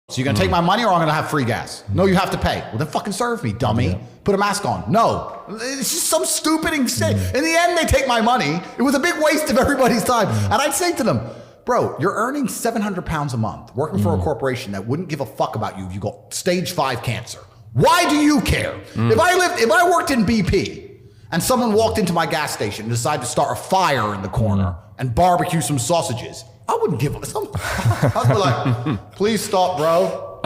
So you're gonna take my money or I'm gonna have free gas? No, you have to pay. Well, then fucking serve me, dummy. Put a mask on. No. It's just some stupid thing. In the end, they take my money. It was a big waste of everybody's time. And I'd say to them, bro, you're earning 700 pounds a month working for a corporation that wouldn't give a fuck about you if you got stage 5 cancer. Why do you care? If I worked in BP and someone walked into my gas station and decided to start a fire in the corner and barbecue some sausages, I wouldn't give a I'd be like, please stop, bro.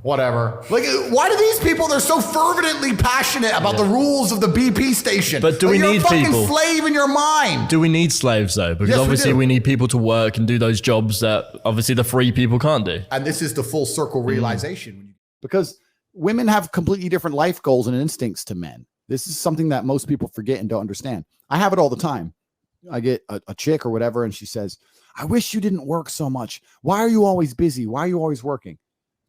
Whatever. Like, why do these people, they're so fervently passionate about the rules of the BP station? But do we need people? You're a fucking slave in your mind. Do we need slaves though? Because obviously we need people to work and do those jobs that obviously the free people can't do. And this is the full circle realization. Because women have completely different life goals and instincts to men. This is something that most people forget and don't understand. I have it all the time. I get a chick or whatever, and she says, I wish you didn't work so much. Why are you always busy? Why are you always working?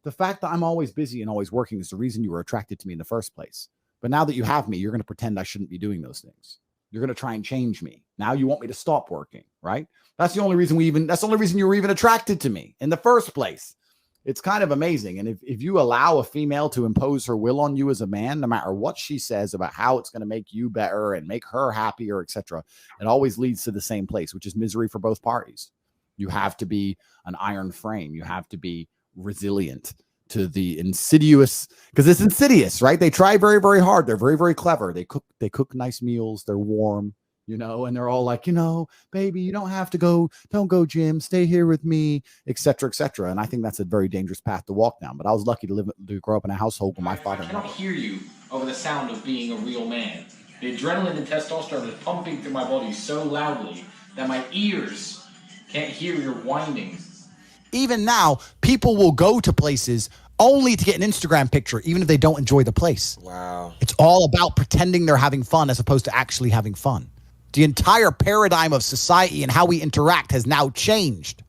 The fact that I'm always busy and always working is the reason you were attracted to me in the first place. But now that you have me, you're going to pretend I shouldn't be doing those things. You're going to try and change me. Now you want me to stop working, right? That's the only reason that's the only reason you were even attracted to me in the first place. It's kind of amazing. And if you allow a female to impose her will on you as a man, no matter what she says about how it's going to make you better and make her happier, etc., it always leads to the same place, which is misery for both parties. You have to be an iron frame. You have to be resilient to the insidious, because it's insidious, right? They try very, very hard. They're very, very clever. They cook nice meals. They're warm, you know, and they're all like, you know, baby, you don't have to go, don't go gym, stay here with me, etc., etc. And I think that's a very dangerous path to walk down. But I was lucky to grow up in a household where my father. I cannot hear you over the sound of being a real man. The adrenaline and testosterone is pumping through my body so loudly that my ears can't hear your whining. Even now, people will go to places only to get an Instagram picture, even if they don't enjoy the place. Wow. It's all about pretending they're having fun as opposed to actually having fun. The entire paradigm of society and how we interact has now changed.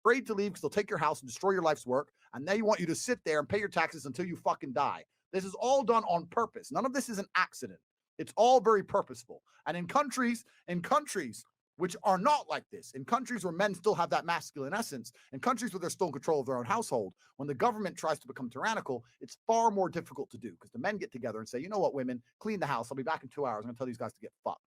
Afraid to leave because they'll take your house and destroy your life's work, and they want you to sit there and pay your taxes until you fucking die. This is all done on purpose. None of this is an accident. It's all very purposeful. And in countries which are not like this, in countries where men still have that masculine essence, in countries where they're still in control of their own household, when the government tries to become tyrannical, it's far more difficult to do because the men get together and say, you know what, women, clean the house. I'll be back in 2 hours. I'm going to tell these guys to get fucked.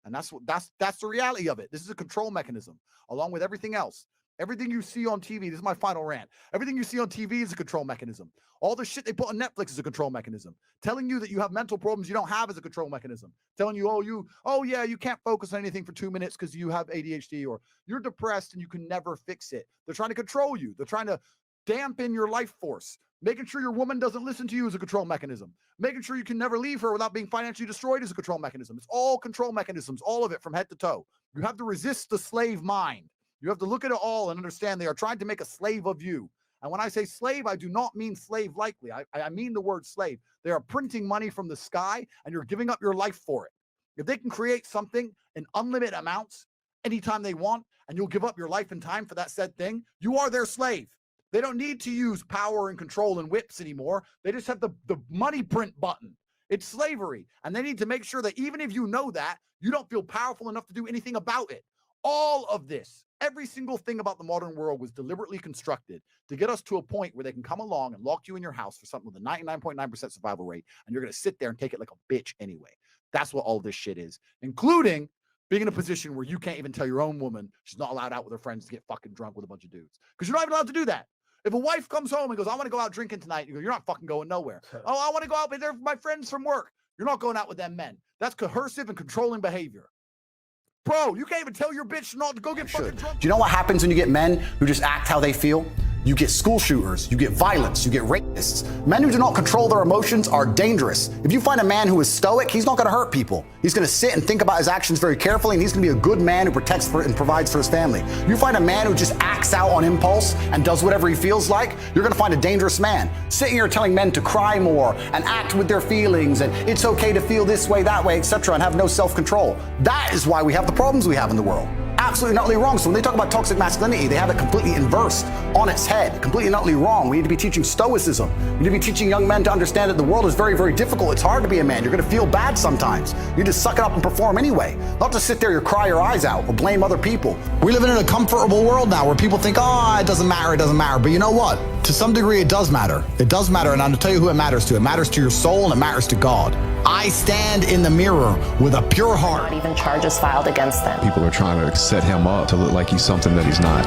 And that's the reality of it. This is a control mechanism, along with everything else. Everything you see on TV, this is my final rant. Everything you see on TV is a control mechanism. All the shit they put on Netflix is a control mechanism. Telling you that you have mental problems you don't have is a control mechanism. Telling you, you can't focus on anything for 2 minutes because you have ADHD, or you're depressed and you can never fix it. They're trying to control you. They're trying to dampen your life force. Making sure your woman doesn't listen to you is a control mechanism. Making sure you can never leave her without being financially destroyed is a control mechanism. It's all control mechanisms, all of it from head to toe. You have to resist the slave mind. You have to look at it all and understand they are trying to make a slave of you. And when I say slave, I do not mean slave likely. I mean the word slave. They are printing money from the sky and you're giving up your life for it. If they can create something in unlimited amounts anytime they want, and you'll give up your life and time for that said thing, you are their slave. They don't need to use power and control and whips anymore. They just have the money print button. It's slavery. And they need to make sure that even if you know that, you don't feel powerful enough to do anything about it. All of this, every single thing about the modern world was deliberately constructed to get us to a point where they can come along and lock you in your house for something with a 99.9% survival rate, and you're going to sit there and take it like a bitch anyway. That's what all this shit is, including being in a position where you can't even tell your own woman she's not allowed out with her friends to get fucking drunk with a bunch of dudes, because you're not even allowed to do that. If a wife comes home and goes, I want to go out drinking tonight, you go, you're not fucking going nowhere. Oh, I want to go out with my friends from work. You're not going out with them men. That's coercive and controlling behavior. Bro, you can't even tell your bitch not to go get fucking drunk. Do you know what happens when you get men who just act how they feel? You get school shooters, you get violence, you get rapists. Men who do not control their emotions are dangerous. If you find a man who is stoic, he's not going to hurt people. He's going to sit and think about his actions very carefully, and he's going to be a good man who protects and provides for his family. You find a man who just acts out on impulse and does whatever he feels like, you're going to find a dangerous man. Sitting here telling men to cry more and act with their feelings, and it's okay to feel this way, that way, etc., and have no self-control. That is why we have the problems we have in the world. absolutely and utterly wrong. So when they talk about toxic masculinity, they have it completely inversed on its head, completely and utterly wrong. We need to be teaching stoicism. We need to be teaching young men to understand that the world is very, very difficult. It's hard to be a man. You're going to feel bad sometimes. You need to suck it up and perform anyway. Not to sit there and cry your eyes out or blame other people. We live in a comfortable world now where people think, oh, it doesn't matter, it doesn't matter. But you know what? To some degree, it does matter. It does matter, and I'm going to tell you who it matters to. It matters to your soul, and it matters to God. I stand in the mirror with a pure heart. Not even charges filed against them. People are trying to set him up to look like he's something that he's not.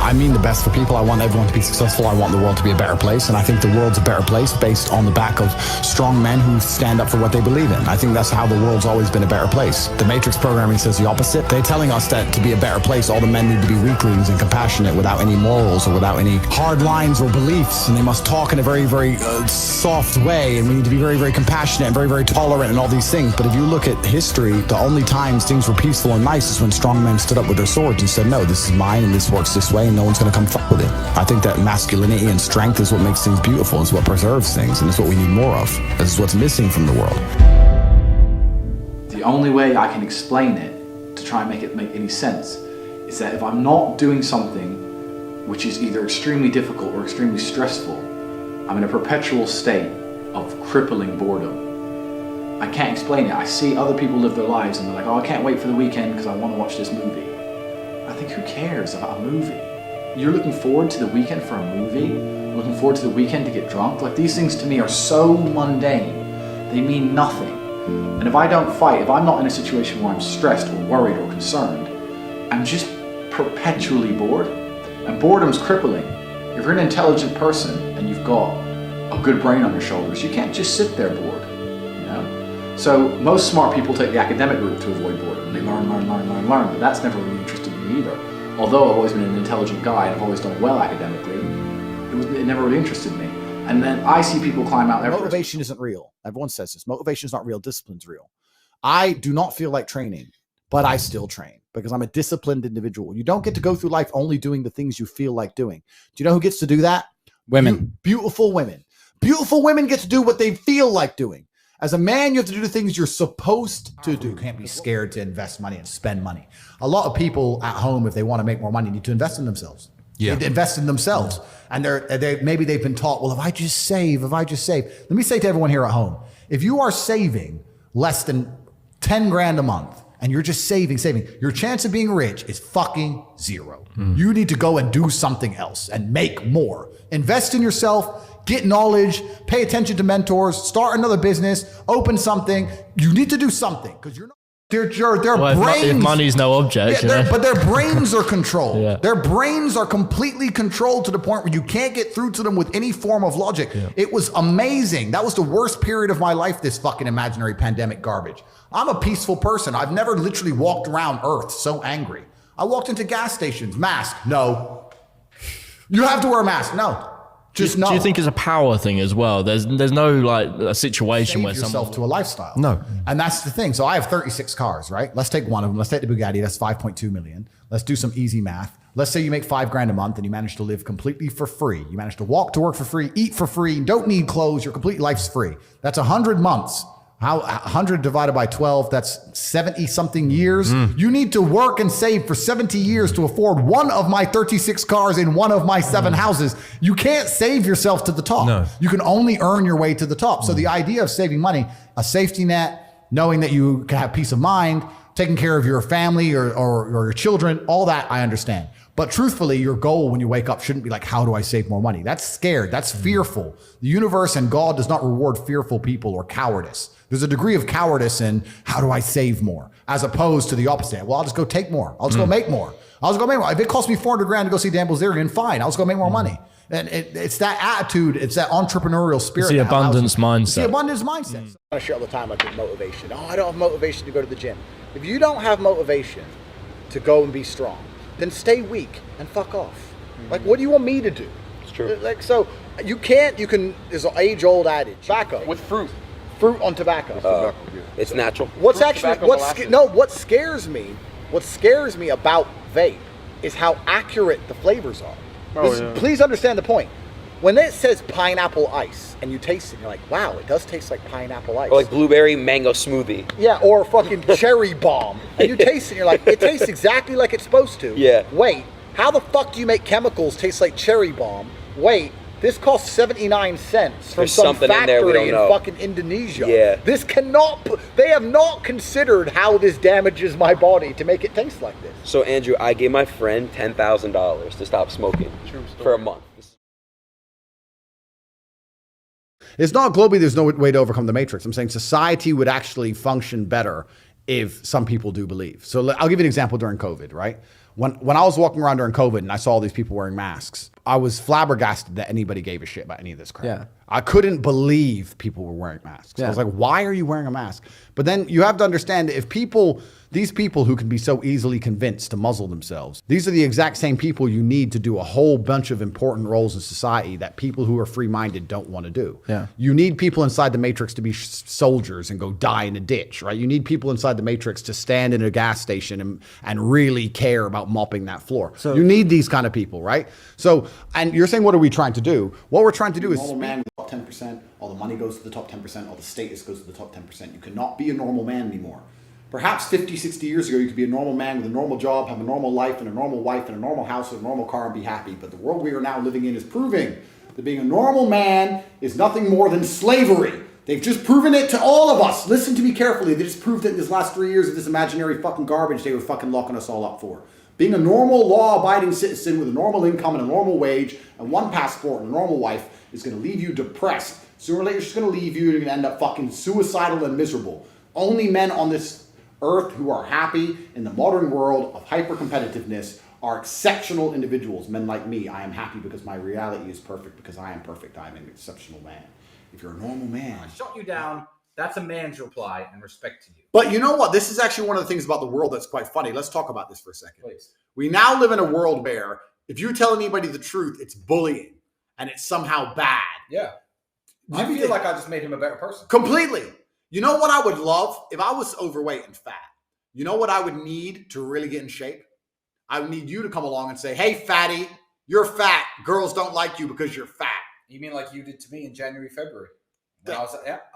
I mean the best for people. I want everyone to be successful. I want the world to be a better place. And I think the world's a better place based on the back of strong men who stand up for what they believe in. I think that's how the world's always been a better place. The Matrix programming says the opposite. They're telling us that to be a better place, all the men need to be weaklings and compassionate without any morals or without any hard lines or beliefs. And they must talk in a very, very soft way. And we need to be very, very compassionate and very, very tolerant and all these things. But if you look at history, the only times things were peaceful and nice is when strong men stood up with their swords and said, no, this is mine and this works this way. And no one's going to come fuck with it. I think that masculinity and strength is what makes things beautiful, is what preserves things, and it's what we need more of. This is what's missing from the world. The only way I can explain it, to try and make it make any sense, is that if I'm not doing something which is either extremely difficult or extremely stressful, I'm in a perpetual state of crippling boredom. I can't explain it. I see other people live their lives and they're like, oh, I can't wait for the weekend because I want to watch this movie. I think, who cares about a movie? You're looking forward to the weekend for a movie? Looking forward to the weekend to get drunk? Like, these things to me are so mundane. They mean nothing. And if I don't fight, if I'm not in a situation where I'm stressed or worried or concerned, I'm just perpetually bored. And boredom's crippling. If you're an intelligent person and you've got a good brain on your shoulders, you can't just sit there bored, you know? So most smart people take the academic route to avoid boredom. They learn, but that's never really interested me either. Although I've always been an intelligent guy and I've always done well academically, it never really interested me. And then I see people climb out Everest. Motivation isn't real. Everyone says this. Motivation is not real. Discipline's real. I do not feel like training, but I still train because I'm a disciplined individual. You don't get to go through life only doing the things you feel like doing. Do you know who gets to do that? Women. Beautiful women. Beautiful women get to do what they feel like doing. As a man, you have to do the things you're supposed to do. You can't be scared to invest money and spend money. A lot of people at home, if they want to make more money, need to invest in themselves. Yeah. They invest in themselves. And maybe they've been taught, well, if I just save. Let me say to everyone here at home, if you are saving less than 10 grand a month and you're just saving, your chance of being rich is fucking zero. You need to go and do something else and make more. Invest in yourself. Get knowledge, pay attention to mentors, start another business, open something. You need to do something because you're not. Their brains. If money's no object, but their brains are controlled. Yeah. Their brains are completely controlled to the point where you can't get through to them with any form of logic. Yeah. It was amazing. That was the worst period of my life, this fucking imaginary pandemic garbage. I'm a peaceful person. I've never literally walked around Earth so angry. I walked into gas stations, mask, no. You have to wear a mask, no. Do you think it's a power thing as well? There's no like a situation where yourself to a lifestyle. No. And that's the thing. So I have 36 cars, right? Let's take one of them. Let's take the Bugatti. That's 5.2 million. Let's do some easy math. Let's say you make $5 grand a month and you manage to live completely for free. You manage to walk to work for free, eat for free, don't need clothes. Your complete life's free. That's 100 months. How 100 divided by 12, that's 70 something years. You need to work and save for 70 years to afford one of my 36 cars in one of my 7 houses. You can't save yourself to the top. No. You can only earn your way to the top. So the idea of saving money, a safety net, knowing that you can have peace of mind, taking care of your family or your children, all that I understand. But truthfully, your goal when you wake up shouldn't be like, how do I save more money? That's scared. That's fearful. The universe and God does not reward fearful people or cowardice. There's a degree of cowardice in how do I save more, as opposed to the opposite. Well, I'll just go take more. I'll just go make more. I'll just go make more. If it costs me 400 grand to go see Dan Bilzerian, fine. I'll just go make more money. And it's that attitude. It's that entrepreneurial spirit. It's the abundance mindset. It's the abundance mindset. I share all the time about motivation. Oh, I don't have motivation to go to the gym. If you don't have motivation to go and be strong, then stay weak and fuck off. Like, what do you want me to do? It's true. Like, so you can, there's an age-old adage. Tobacco. With fruit on tobacco. It's natural. What scares me about vape is how accurate the flavors are. Please understand the point. When it says pineapple ice and you taste it, you're like, wow, it does taste like pineapple ice. Or like blueberry mango smoothie. Yeah, or fucking cherry bomb. And you taste it and you're like, it tastes exactly like it's supposed to. Yeah. Wait, how the fuck do you make chemicals taste like cherry bomb? Wait, this costs 79 cents from some factory in fucking Indonesia. Yeah. This cannot, they have not considered how this damages my body to make it taste like this. So Andrew, I gave my friend $10,000 to stop smoking for a month. It's not globally, there's no way to overcome the matrix. I'm saying society would actually function better if some people do believe. So I'll give you an example during COVID, right? When I was walking around during COVID and I saw all these people wearing masks, I was flabbergasted that anybody gave a shit about any of this crap. Yeah. I couldn't believe people were wearing masks. I was like, why are you wearing a mask? But then you have to understand, if these people who can be so easily convinced to muzzle themselves, these are the exact same people you need to do a whole bunch of important roles in society that people who are free-minded don't want to do. Yeah. You need people inside the matrix to be soldiers and go die in a ditch, right? You need people inside the matrix to stand in a gas station and really care about mopping that floor. So you need these kind of people, right? So, and you're saying, what are we trying to do? What we're trying to do is normal man with the top 10%, all the money goes to the top 10%, all the status goes to the top 10%. You cannot be a normal man anymore. Perhaps 50, 60 years ago, you could be a normal man with a normal job, have a normal life and a normal wife and a normal house and a normal car and be happy. But the world we are now living in is proving that being a normal man is nothing more than slavery. They've just proven it to all of us. Listen to me carefully. They just proved it in this last 3 years of this imaginary fucking garbage they were fucking locking us all up for. Being a normal, law-abiding citizen with a normal income and a normal wage and one passport and a normal wife is going to leave you depressed. Sooner or later, it's just going to leave you and you're going to end up fucking suicidal and miserable. Only men on this earth who are happy in the modern world of hyper-competitiveness are exceptional individuals. Men like me, I am happy because my reality is perfect, because I am perfect. I am an exceptional man. If you're a normal man... I shut you down. That's a man's reply and respect to you. But you know what? This is actually one of the things about the world that's quite funny. Let's talk about this for a second. Please. We now live in a world where if you tell anybody the truth, it's bullying and it's somehow bad. Yeah. I feel like I just made him a better person. Completely. You know what I would love? If I was overweight and fat, you know what I would need to really get in shape? I would need you to come along and say, hey, fatty, you're fat. Girls don't like you because you're fat. You mean like you did to me in January, February? I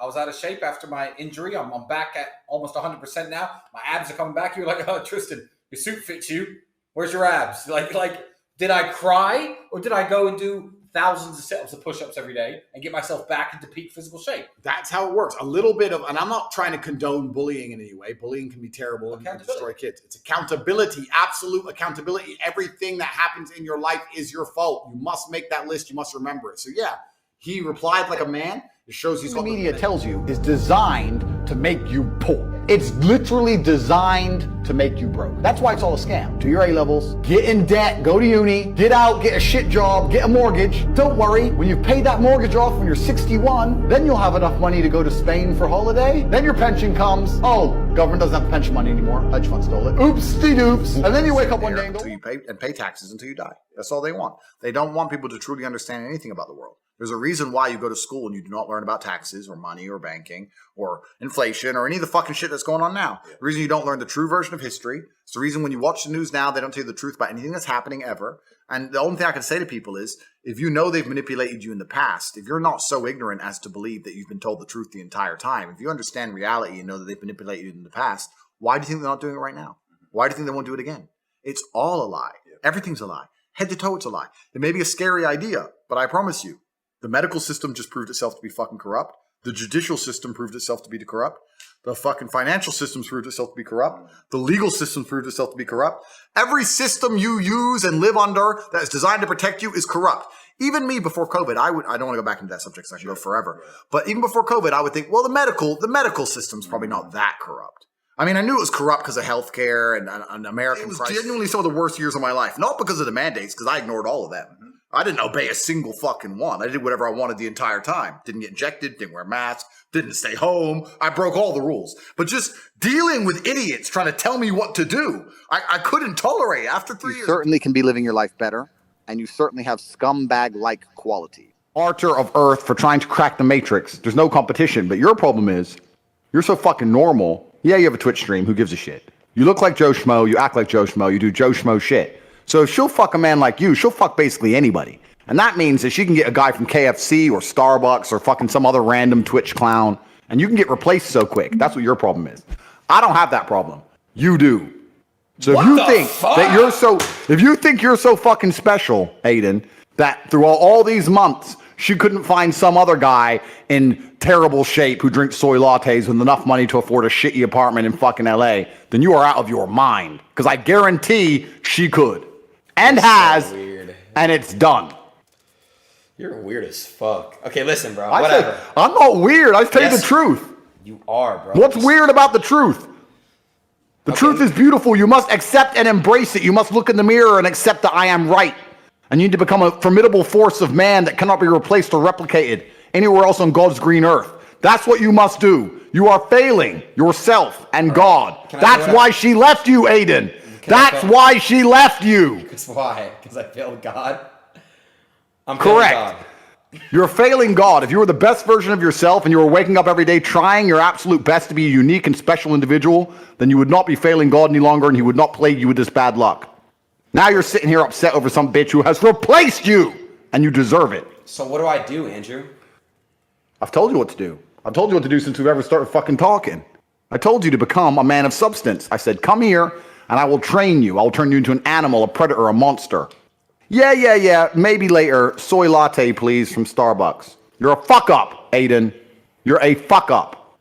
was out of shape after my injury. I'm back at almost 100% now. My abs are coming back. You're like, oh, Tristan, your suit fits you. Where's your abs? Like, did I cry or did I go and do thousands of sit-ups and push-ups every day and get myself back into peak physical shape? That's how it works. A little bit of, and I'm not trying to condone bullying in any way. Bullying can be terrible and can destroy kids. It's accountability, absolute accountability. Everything that happens in your life is your fault. You must make that list. You must remember it. So yeah, he replied like a man. It shows he's the media tells you is designed to make you poor. It's literally designed to make you broke. That's why it's all a scam. Do your A-levels, get in debt, go to uni, get out, get a shit job, get a mortgage. Don't worry, when you've paid that mortgage off when you're 61, then you'll have enough money to go to Spain for holiday. Then your pension comes. Oh, government doesn't have pension money anymore. Hedge fund stole it. Oops-de-doops. And then you wake up one day and go, until you pay taxes until you die. That's all they want. They don't want people to truly understand anything about the world. There's a reason why you go to school and you do not learn about taxes or money or banking or inflation or any of the fucking shit that's going on now. The reason you don't learn the true version of history. It's the reason when you watch the news now, they don't tell you the truth about anything that's happening ever. And the only thing I can say to people is, if you know they've manipulated you in the past, if you're not so ignorant as to believe that you've been told the truth the entire time, if you understand reality and know that they've manipulated you in the past, why do you think they're not doing it right now? Why do you think they won't do it again? It's all a lie. Everything's a lie. Head to toe, it's a lie. It may be a scary idea, but I promise you, the medical system just proved itself to be fucking corrupt. The judicial system proved itself to be corrupt. The fucking financial system proved itself to be corrupt. The legal system proved itself to be corrupt. Every system you use and live under that is designed to protect you is corrupt. Even me before COVID, I don't want to go back into that subject because I can go forever. But even before COVID, I would think, well, the medical system's probably not that corrupt. I mean, I knew it was corrupt because of healthcare and American crisis. It was genuinely some of the worst years of my life. Not because of the mandates, because I ignored all of them. I didn't obey a single fucking one. I did whatever I wanted the entire time. Didn't get injected, didn't wear masks, didn't stay home. I broke all the rules. But just dealing with idiots trying to tell me what to do, I couldn't tolerate after 3 years. You certainly can be living your life better, and you certainly have scumbag-like quality. Archer of Earth for trying to crack the Matrix. There's no competition, but your problem is you're so fucking normal. Yeah, you have a Twitch stream. Who gives a shit? You look like Joe Schmo. You act like Joe Schmo. You do Joe Schmo shit. So if she'll fuck a man like you, she'll fuck basically anybody. And that means that she can get a guy from KFC or Starbucks or fucking some other random Twitch clown, and you can get replaced so quick. That's what your problem is. I don't have that problem. You do. So if you think that you're so fucking special, Aiden, that through all these months, she couldn't find some other guy in terrible shape who drinks soy lattes with enough money to afford a shitty apartment in fucking LA, then you are out of your mind. Because I guarantee she could. And has. So weird. And it's done. You're weird as fuck. Okay, listen, bro. Whatever. I'm not weird. I tell you the truth. You are, bro. What's weird about the truth? The truth is beautiful. You must accept and embrace it. You must look in the mirror and accept that I am right. And you need to become a formidable force of man that cannot be replaced or replicated anywhere else on God's green earth. That's what you must do. You are failing yourself and God. That's why she left you, Aiden. That's why she left you. Because why? Because I failed God? I'm correct. God. You're failing God. If you were the best version of yourself and you were waking up every day trying your absolute best to be a unique and special individual, then you would not be failing God any longer and he would not plague you with this bad luck. Now you're sitting here upset over some bitch who has replaced you, and you deserve it. So what do I do, Andrew? I've told you what to do. I've told you what to do since we've ever started fucking talking. I told you to become a man of substance. I said, come here, and I will train you. I will turn you into an animal, a predator, a monster. Yeah. Maybe later. Soy latte, please, from Starbucks. You're a fuck up, Aiden. You're a fuck up.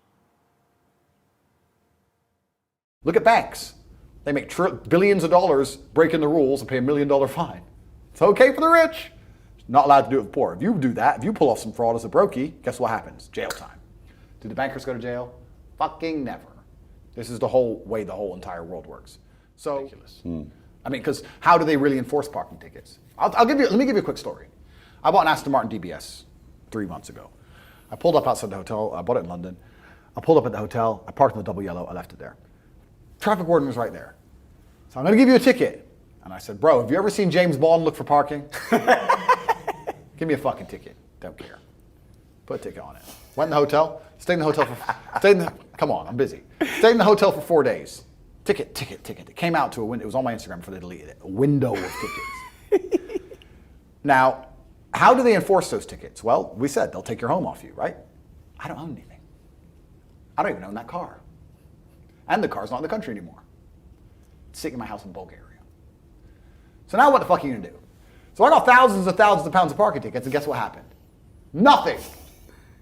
Look at banks. They make billions of dollars breaking the rules and pay $1 million fine. It's okay for the rich. Not allowed to do it with the poor. If you do that, if you pull off some fraud as a brokey, guess what happens? Jail time. Do the bankers go to jail? Fucking never. This is the whole way the whole entire world works. So, ridiculous. I mean, because how do they really enforce parking tickets? Let me give you a quick story. I bought an Aston Martin DBS 3 months ago. I pulled up outside the hotel. I bought it in London. I pulled up at the hotel. I parked in the double yellow. I left it there. Traffic warden was right there. So I'm going to give you a ticket. And I said, bro, have you ever seen James Bond look for parking? Give me a fucking ticket. Don't care. Put a ticket on it. Went in the hotel. Stayed in the hotel for... come on, I'm busy. Stayed in the hotel for 4 days. Ticket. It came out to a window. It was on my Instagram before they deleted it. A window of tickets. Now, how do they enforce those tickets? Well, we said they'll take your home off you, right? I don't own anything. I don't even own that car. And the car's not in the country anymore. It's sitting in my house in Bulgaria. So now what the fuck are you gonna do? So I got thousands of pounds of parking tickets, and guess what happened? Nothing.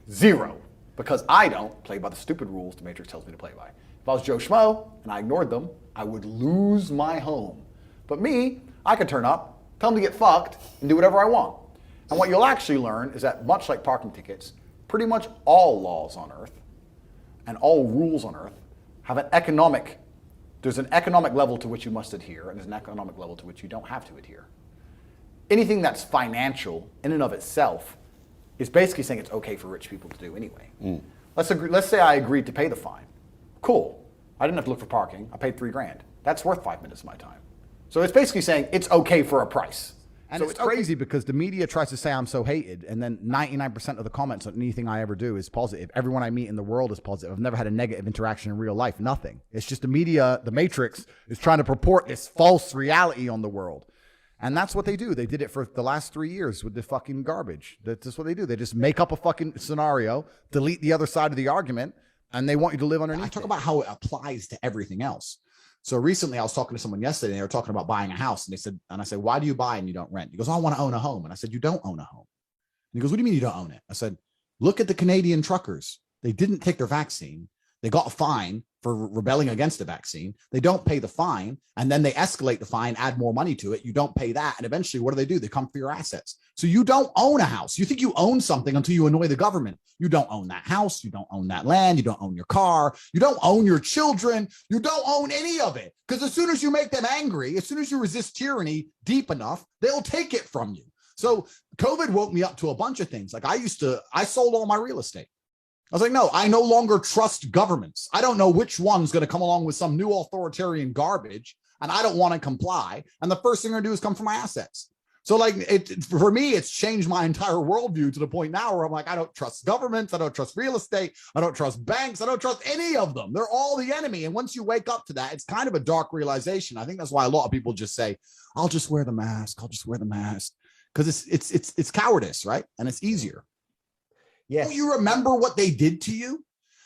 Zero. Because I don't play by the stupid rules the Matrix tells me to play by. If I was Joe Schmo and I ignored them, I would lose my home. But me, I could turn up, tell them to get fucked, and do whatever I want. And what you'll actually learn is that much like parking tickets, pretty much all laws on earth and all rules on earth have there's an economic level to which you must adhere, and there's an economic level to which you don't have to adhere. Anything that's financial in and of itself is basically saying it's okay for rich people to do anyway. Let's say I agreed to pay the fine. Cool. I didn't have to look for parking. I paid $3,000. That's worth 5 minutes of my time. So it's basically saying it's okay for a price. And so it's crazy because the media tries to say I'm so hated, and then 99% of the comments on anything I ever do is positive. Everyone I meet in the world is positive. I've never had a negative interaction in real life. Nothing. It's just the media, the Matrix, is trying to purport this false reality on the world. And that's what they do. They did it for the last 3 years with the fucking garbage. That's just what they do. They just make up a fucking scenario, delete the other side of the argument, and they want you to live underneath. I talk about how it applies to everything else. So recently I was talking to someone yesterday and they were talking about buying a house, and I said, why do you buy and you don't rent? He goes, I want to own a home. And I said, you don't own a home. And he goes, what do you mean you don't own it? I said, look at the Canadian truckers. They didn't take their vaccine. They got a fine for rebelling against the vaccine. They don't pay the fine, and then they escalate the fine, add more money to it. You don't pay that, and eventually what do? They come for your assets. So you don't own a house. You think you own something until you annoy the government. You don't own that house. You don't own that land. You don't own your car. You don't own your children. You don't own any of it, because as soon as you make them angry, as soon as you resist tyranny deep enough, they'll take it from you. So COVID woke me up to a bunch of things. Like I sold all my real estate. I was like, no, I no longer trust governments. I don't know which one's going to come along with some new authoritarian garbage, and I don't want to comply. And the first thing I'm going to do is come for my assets. So like for me, it's changed my entire worldview to the point now where I'm like, I don't trust governments. I don't trust real estate. I don't trust banks. I don't trust any of them. They're all the enemy. And once you wake up to that, it's kind of a dark realization. I think that's why a lot of people just say, I'll just wear the mask. I'll just wear the mask. because it's cowardice, right? And it's easier. Yes. Don't you remember what they did to you?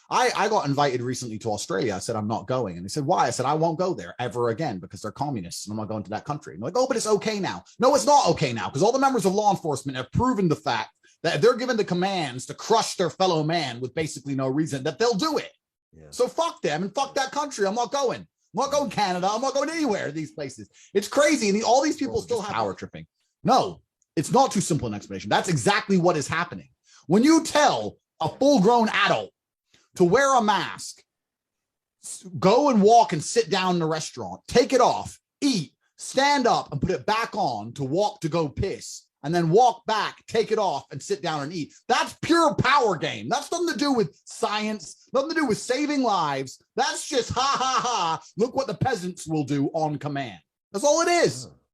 I got invited recently to Australia. I said, I'm not going. And they said, why? I said, I won't go there ever again because they're communists and I'm not going to that country. And they're like, oh, but it's okay now. No, it's not okay now because all the members of law enforcement have proven the fact that if they're given the commands to crush their fellow man with basically no reason, that they'll do it. Yeah. So fuck them and fuck that country. I'm not going. I'm not going to Canada. I'm not going anywhere, these places. It's crazy. And all these people still have power tripping. No, it's not too simple an explanation. That's exactly what is happening. When you tell a full-grown adult to wear a mask, go and walk and sit down in a restaurant, take it off, eat, stand up and put it back on to walk to go piss, and then walk back, take it off and sit down and eat. That's pure power game. That's nothing to do with science, nothing to do with saving lives. That's just ha, ha, ha. Look what the peasants will do on command. That's all it is.